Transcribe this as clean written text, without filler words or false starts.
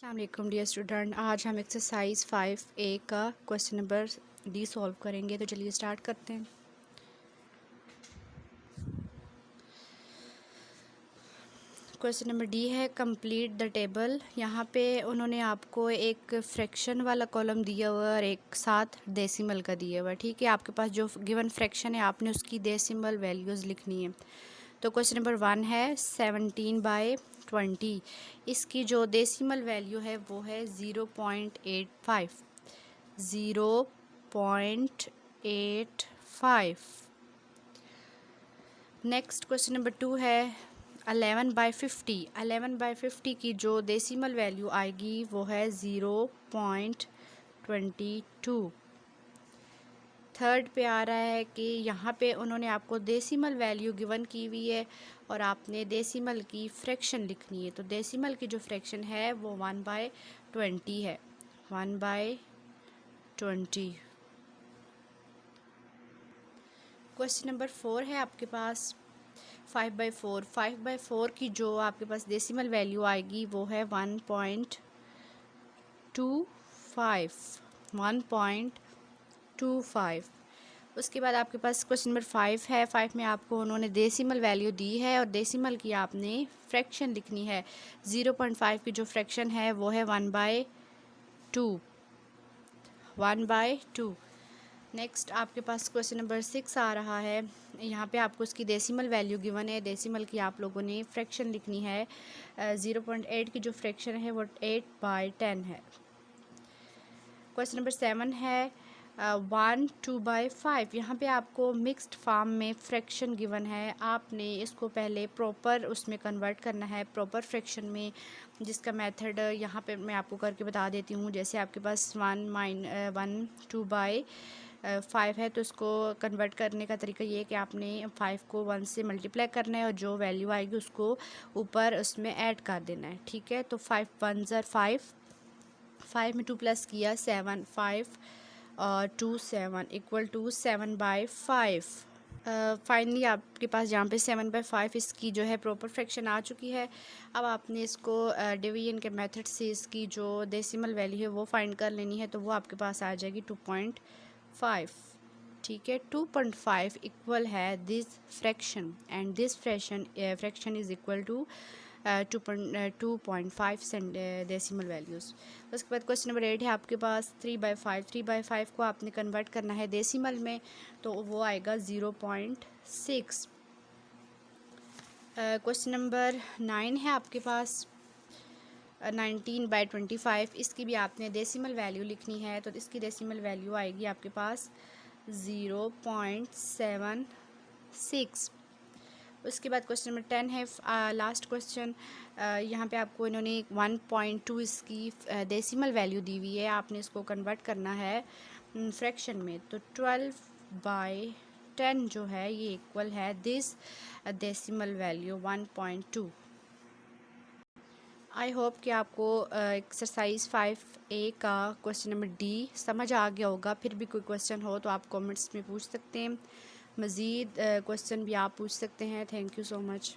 अस्सलाम dear student, आज हम एक्सरसाइज 5A का क्वेश्चन नंबर डी सॉल्व करेंगे। तो चलिए स्टार्ट करते हैं। क्वेश्चन नंबर डी है कंप्लीट द टेबल। यहाँ पे उन्होंने आपको एक फ्रैक्शन वाला कॉलम दिया हुआ है और एक साथ डेसिमल का दिया हुआ है। ठीक है, आपके पास जो गिवन फ्रैक्शन है आपने उसकी डेसिमल वैल्यूज़ लिखनी है। तो क्वेश्चन नंबर 1 है 17/20। इसकी जो डेसिमल वैल्यू है वो है 0.85। 0.85। नेक्स्ट क्वेश्चन नंबर 2 है 11/50। 11/50 की जो डेसिमल वैल्यू आएगी वो है 0.22। थर्ड पे आ रहा है कि यहाँ पे उन्होंने आपको डेसिमल वैल्यू गिवन की हुई है और आपने डेसिमल की फ्रैक्शन लिखनी है। तो डेसिमल की जो फ्रैक्शन है वो 1/20 है। 1/20। क्वेश्चन नंबर 4 है आपके पास 5/4। 5/4 की जो आपके पास डेसिमल वैल्यू आएगी वो है 1.25। 1.25। उसके बाद आपके पास क्वेश्चन नंबर 5 है। 5 में आपको उन्होंने डेसिमल वैल्यू दी है और डेसिमल की आपने फ्रैक्शन लिखनी है। 0.5 की जो फ्रैक्शन है वो है 1/2। 1/2। नेक्स्ट आपके पास क्वेश्चन नंबर 6 आ रहा है। यहाँ पे आपको उसकी डेसिमल वैल्यू गिवन है, डेसिमल की आप लोगों ने फ्रैक्शन लिखनी है। 0.8 की जो फ्रैक्शन है वो 8/10 है। क्वेश्चन नंबर 7 है 1 2/5। यहाँ पे आपको मिक्स्ड फॉर्म में फ्रैक्शन गिवन है। आपने इसको पहले प्रॉपर उसमें कन्वर्ट करना है, प्रॉपर फ्रैक्शन में, जिसका मेथड यहाँ पे मैं आपको करके बता देती हूँ। जैसे आपके पास 1 2/5 है तो इसको कन्वर्ट करने का तरीका ये है कि आपने 5 को 1 से मल्टीप्लाई करना है और जो वैल्यू आएगी उसको ऊपर उसमें ऐड कर देना है। ठीक है, तो 5 1 ज़र 5, 5 में 2 प्लस किया 7, 5 और 2 7 इक्वल टू 7/5। फाइनली आपके पास जहाँ पे 7/5 इसकी जो है प्रॉपर फ्रैक्शन आ चुकी है। अब आपने इसको डिवीजन के मेथड से इसकी जो डेसिमल वैल्यू है वो फाइंड कर लेनी है। तो वो आपके पास आ जाएगी 2.5। ठीक है, 2.5 इक्वल है this fraction and this fraction is equal to 2.5 decimal values. उसके बाद क्वेश्चन नंबर 8 है आपके पास 3/5। 3/5 को आपने कन्वर्ट करना है डेसिमल में, तो वो आएगा 0.6। क्वेश्चन नंबर 9 है आपके पास 19/25। इसकी भी आपने डेसिमल वैल्यू लिखनी है। तो इसकी डेसिमल वैल्यू आएगी आपके पास 0.76। उसके बाद क्वेश्चन नंबर 10 है लास्ट क्वेश्चन। यहाँ पे आपको इन्होंने 1.2 इसकी डेसिमल वैल्यू दी हुई है। आपने इसको कन्वर्ट करना है फ्रैक्शन में। तो 12/10 जो है ये इक्वल है this decimal value 1.2। I hope कि आपको एक्सरसाइज 5A का क्वेश्चन नंबर डी समझ आ गया होगा। फिर भी कोई क्वेश्चन हो तो आप कमेंट्स में पूछ सकते हैं। मज़ीद क्वेश्चन भी आप पूछ सकते हैं। Thank you so much.